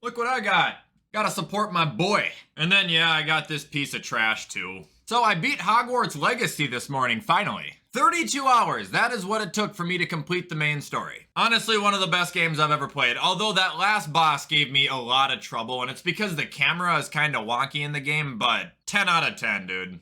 Look what I got. Gotta support my boy. And then, yeah, I got this piece of trash too. So I beat Hogwarts Legacy this morning, finally. 32 hours, that is what it took for me to complete the main story. Honestly, one of the best games I've ever played, although that last boss gave me a lot of trouble, and it's because the camera is kinda wonky in the game, but 10 out of 10, dude.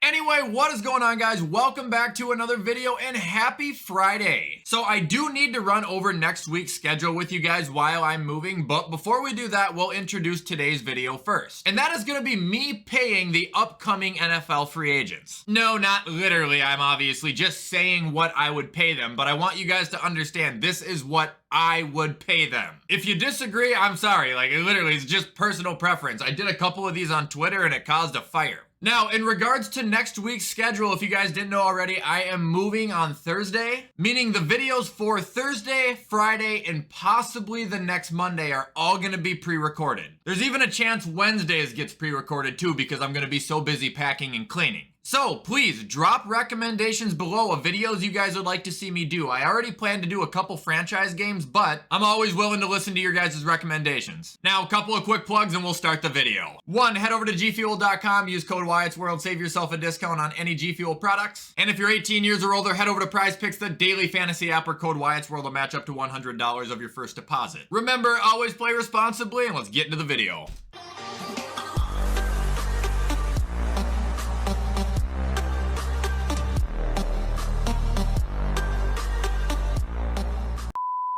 Anyway, what is going on, guys? Welcome back to another video and happy Friday. So I do need to run over next week's schedule with you guys while I'm moving, but before we do that, we'll introduce today's video first. And that is gonna be me paying the upcoming NFL free agents. No, not literally, I'm obviously just saying what I would pay them, but I want you guys to understand this is what I would pay them. If you disagree, I'm sorry, like literally it's just personal preference. I did a couple of these on Twitter and it caused a fire. Now, in regards to next week's schedule, if you guys didn't know already, I am moving on Thursday, meaning the videos for Thursday, Friday, and possibly the next Monday are all gonna be pre-recorded. There's even a chance Wednesdays gets pre-recorded too because I'm gonna be so busy packing and cleaning. So please drop recommendations below of videos you guys would like to see me do. I already plan to do a couple franchise games, but I'm always willing to listen to your guys' recommendations. Now, a couple of quick plugs and we'll start the video. One, head over to gfuel.com, use code WyattzWorld, save yourself a discount on any G Fuel products. And if you're 18 years or older, head over to PrizePicks, the daily fantasy app, where code WyattzWorld will match up to $100 of your first deposit. Remember, always play responsibly, and let's get into the video.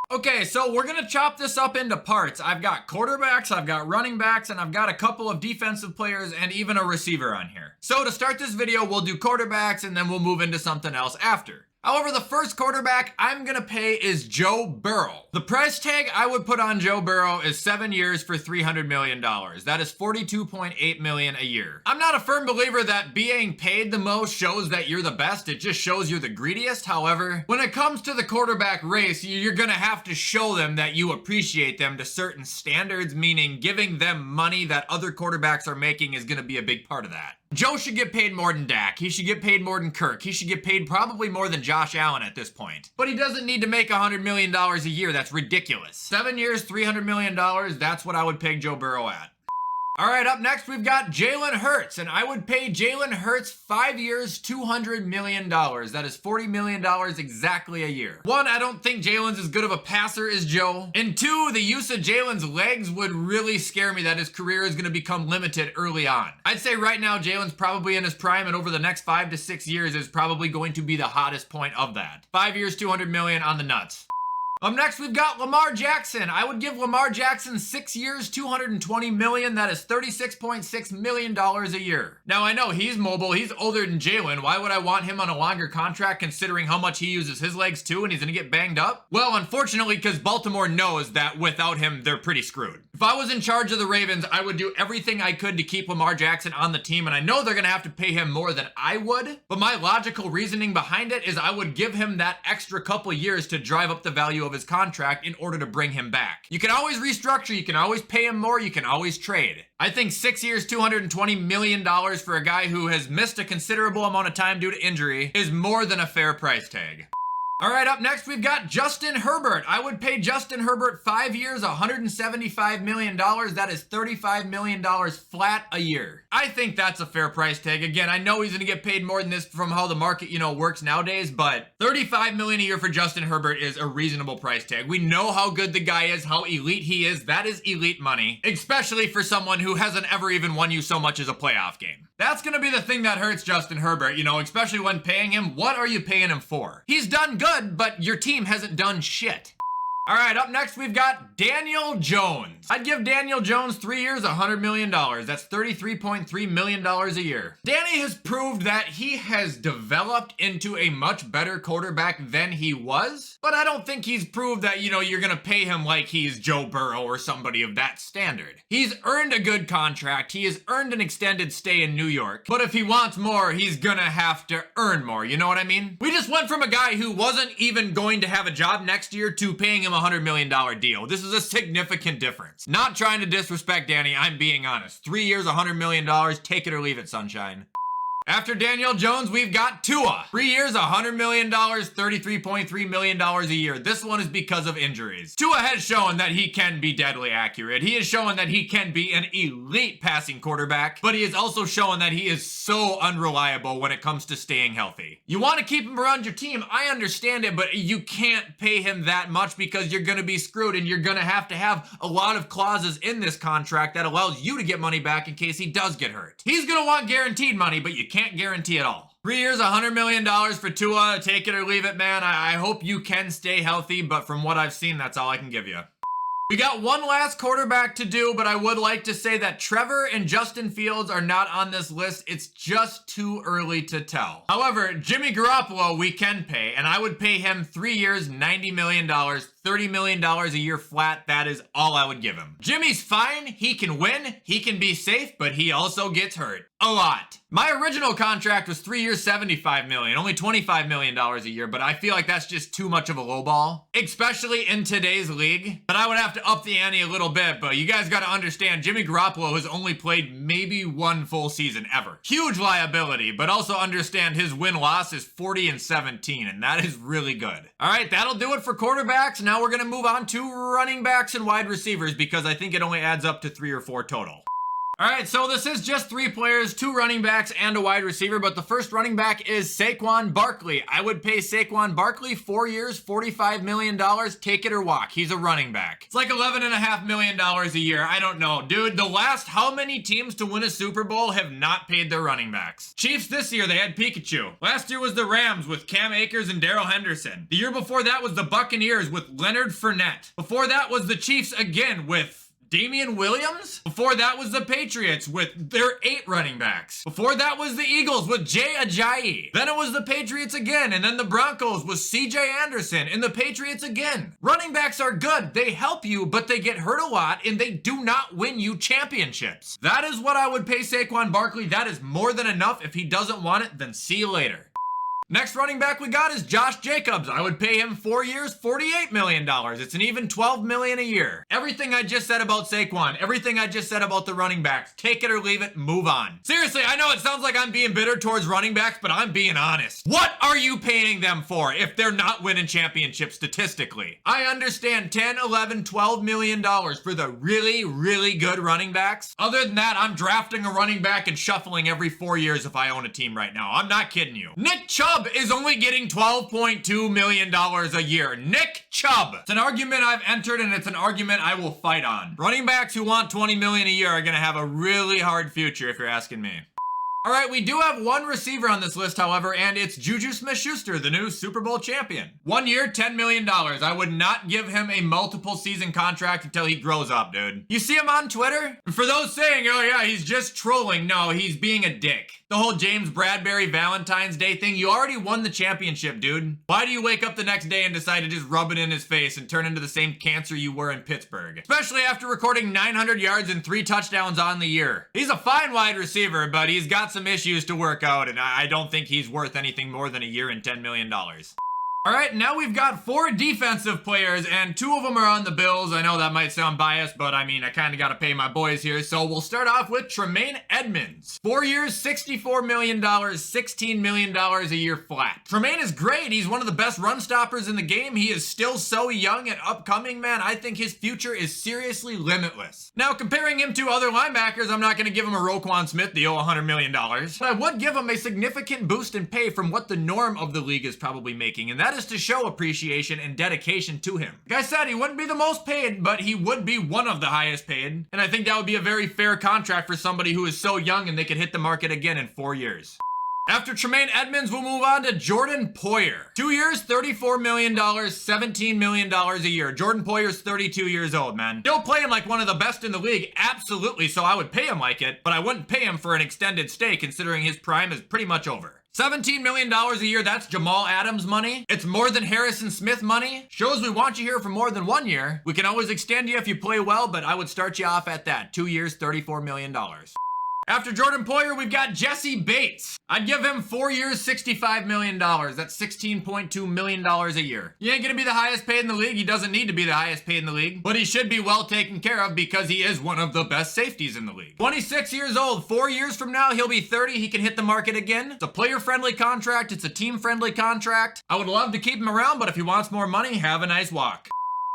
Okay, so we're gonna chop this up into parts. I've got quarterbacks, I've got running backs, and I've got a couple of defensive players and even a receiver on here. So to start this video, we'll do quarterbacks and then we'll move into something else after. However, the first quarterback I'm gonna pay is Joe Burrow. The price tag I would put on Joe Burrow is 7 years for $300 million. That is $42.8 million a year. I'm not a firm believer that being paid the most shows that you're the best. It just shows you're the greediest. However, when it comes to the quarterback race, you're gonna have to show them that you appreciate them to certain standards, meaning giving them money that other quarterbacks are making is gonna be a big part of that. Joe should get paid more than Dak. He should get paid more than Kirk. He should get paid probably more than Josh Allen at this point. But he doesn't need to make $100 million a year. That's ridiculous. 7 years, $300 million. That's what I would peg Joe Burrow at. All right, up next, we've got Jalen Hurts, and I would pay Jalen Hurts 5 years, $200 million. That is $40 million exactly a year. One, I don't think Jalen's as good of a passer as Joe. And two, the use of Jalen's legs would really scare me that his career is gonna become limited early on. I'd say right now, Jalen's probably in his prime, and over the next 5 to 6 years is probably going to be the hottest point of that. 5 years, $200 million on the nuts. Up next, we've got Lamar Jackson. I would give Lamar Jackson 6 years, $220 million. That is $36.6 million a year. Now, I know he's mobile. He's older than Jalen. Why would I want him on a longer contract considering how much he uses his legs too and he's going to get banged up? Well, unfortunately, because Baltimore knows that without him, they're pretty screwed. If I was in charge of the Ravens, I would do everything I could to keep Lamar Jackson on the team, and I know they're going to have to pay him more than I would, but my logical reasoning behind it is I would give him that extra couple years to drive up the value of his contract in order to bring him back. You can always restructure, you can always pay him more, you can always trade. I think 6 years, $220 million for a guy who has missed a considerable amount of time due to injury is more than a fair price tag. All right, up next, we've got Justin Herbert. I would pay Justin Herbert 5 years, $175 million. That is $35 million flat a year. I think that's a fair price tag. Again, I know he's going to get paid more than this from how the market, works nowadays, but $35 million a year for Justin Herbert is a reasonable price tag. We know how good the guy is, how elite he is. That is elite money, especially for someone who hasn't ever even won you so much as a playoff game. That's going to be the thing that hurts Justin Herbert, especially when paying him. What are you paying him for? He's done good, but your team hasn't done shit. All right, up next, we've got Daniel Jones. I'd give Daniel Jones 3 years, $100 million. That's $33.3 million a year. Danny has proved that he has developed into a much better quarterback than he was, but I don't think he's proved that, you're gonna pay him like he's Joe Burrow or somebody of that standard. He's earned a good contract. He has earned an extended stay in New York, but if he wants more, he's gonna have to earn more, you know what I mean? We just went from a guy who wasn't even going to have a job next year to paying him $100 million deal. This is a significant difference. Not trying to disrespect Danny, I'm being honest. 3 years, $100 million, take it or leave it, sunshine. After Daniel Jones, we've got Tua. 3 years, $100 million, $33.3 million a year. This one is because of injuries. Tua has shown that he can be deadly accurate. He has shown that he can be an elite passing quarterback, but he has also shown that he is so unreliable when it comes to staying healthy. You want to keep him around your team, I understand it, but you can't pay him that much because you're going to be screwed, and you're going to have a lot of clauses in this contract that allows you to get money back in case he does get hurt. He's going to want guaranteed money, but you can't guarantee it all. 3 years, $100 million for Tua. Take it or leave it, man. I hope you can stay healthy, but from what I've seen, that's all I can give you. We got one last quarterback to do, but I would like to say that Trevor and Justin Fields are not on this list. It's just too early to tell. However, Jimmy Garoppolo we can pay, and I would pay him 3 years, $90 million, $30 million a year flat. That is all I would give him. Jimmy's fine. He can win. He can be safe, but he also gets hurt. A lot. My original contract was 3 years, $75 million, only $25 million a year, but I feel like that's just too much of a lowball, especially in today's league. But I would have to up the ante a little bit, but you guys got to understand, Jimmy Garoppolo has only played maybe one full season ever. Huge liability, but also understand his win-loss is 40-17, and that is really good. All right, that'll do it for quarterbacks. Now we're going to move on to running backs and wide receivers because I think it only adds up to 3 or 4 total. All right, so this is just 3 players, 2 running backs and a wide receiver, but the first running back is Saquon Barkley. I would pay Saquon Barkley 4 years, $45 million, take it or walk. He's a running back. It's like $11.5 million a year. I don't know. Dude, the last how many teams to win a Super Bowl have not paid their running backs? Chiefs this year, they had Pikachu. Last year was the Rams with Cam Akers and Darrell Henderson. The year before that was the Buccaneers with Leonard Fournette. Before that was the Chiefs again with Damian Williams? Before that was the Patriots with their 8 running backs. Before that was the Eagles with Jay Ajayi. Then it was the Patriots again, and then the Broncos with CJ Anderson, and the Patriots again. Running backs are good. They help you, but they get hurt a lot, and they do not win you championships. That is what I would pay Saquon Barkley. That is more than enough. If he doesn't want it, then see you later. Next running back we got is Josh Jacobs. I would pay him 4 years, $48 million. It's an even $12 million a year. Everything I just said about Saquon, everything I just said about the running backs, take it or leave it, move on. Seriously, I know it sounds like I'm being bitter towards running backs, but I'm being honest. What are you paying them for if they're not winning championships statistically? I understand 10, 11, $12 million for the really, really good running backs. Other than that, I'm drafting a running back and shuffling every 4 years if I own a team right now. I'm not kidding you. Nick Chubb is only getting $12.2 million a year. Nick Chubb. It's an argument I've entered, and it's an argument I will fight on. Running backs who want $20 million a year are going to have a really hard future if you're asking me. All right, we do have one receiver on this list, however, and it's Juju Smith-Schuster, the new Super Bowl champion. 1 year, $10 million. I would not give him a multiple season contract until he grows up, dude. You see him on Twitter? And for those saying, oh yeah, he's just trolling, no, he's being a dick. The whole James Bradbury Valentine's Day thing, you already won the championship, dude. Why do you wake up the next day and decide to just rub it in his face and turn into the same cancer you were in Pittsburgh? Especially after recording 900 yards and 3 touchdowns on the year. He's a fine wide receiver, but he's got some issues to work out, and I don't think he's worth anything more than a year and $10 million. All right, now we've got 4 defensive players, and 2 of them are on the Bills. I know that might sound biased, but I mean, I kind of got to pay my boys here. So we'll start off with Tremaine Edmonds. 4 years, $64 million, $16 million a year flat. Tremaine is great. He's one of the best run stoppers in the game. He is still so young and upcoming, man. I think his future is seriously limitless. Now, comparing him to other linebackers, I'm not going to give him a Roquan Smith deal, $100 million. But I would give him a significant boost in pay from what the norm of the league is probably making, and that is to show appreciation and dedication to him. Like I said, he wouldn't be the most paid, but he would be one of the highest paid. And I think that would be a very fair contract for somebody who is so young and they could hit the market again in 4 years. After Tremaine Edmonds, we'll move on to Jordan Poyer. 2 years, $34 million, $17 million a year. Jordan Poyer's 32 years old, man. Still playing like one of the best in the league, absolutely, so I would pay him like it, but I wouldn't pay him for an extended stay considering his prime is pretty much over. $17 million a year, that's Jamal Adams money. It's more than Harrison Smith money. Shows we want you here for more than 1 year. We can always extend you if you play well, but I would start you off at that. 2 years, $34 million. After Jordan Poyer, we've got Jesse Bates. I'd give him 4 years, $65 million. That's $16.2 million a year. He ain't gonna be the highest paid in the league. He doesn't need to be the highest paid in the league, but he should be well taken care of because he is one of the best safeties in the league. 26 years old. 4 years from now, he'll be 30. He can hit the market again. It's a player-friendly contract. It's a team-friendly contract. I would love to keep him around, but if he wants more money, have a nice walk.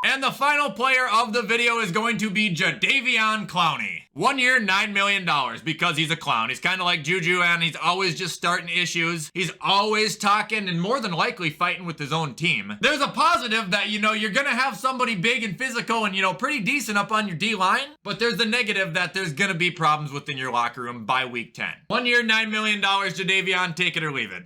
And the final player of the video is going to be Jadeveon Clowney. 1 year, $9 million because he's a clown. He's kind of like Juju and he's always just starting issues. He's always talking and more than likely fighting with his own team. There's a positive that, you're going to have somebody big and physical and, pretty decent up on your D-line. But there's the negative that there's going to be problems within your locker room by week 10. 1 year, $9 million, Jadeveon, take it or leave it.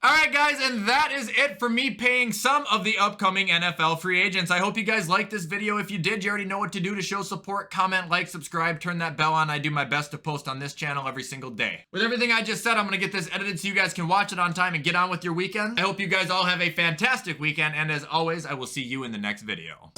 Alright guys, and that is it for me paying some of the upcoming NFL free agents. I hope you guys liked this video. If you did, you already know what to do to show support. Comment, like, subscribe, turn that bell on. I do my best to post on this channel every single day. With everything I just said, I'm going to get this edited so you guys can watch it on time and get on with your weekend. I hope you guys all have a fantastic weekend, and as always, I will see you in the next video.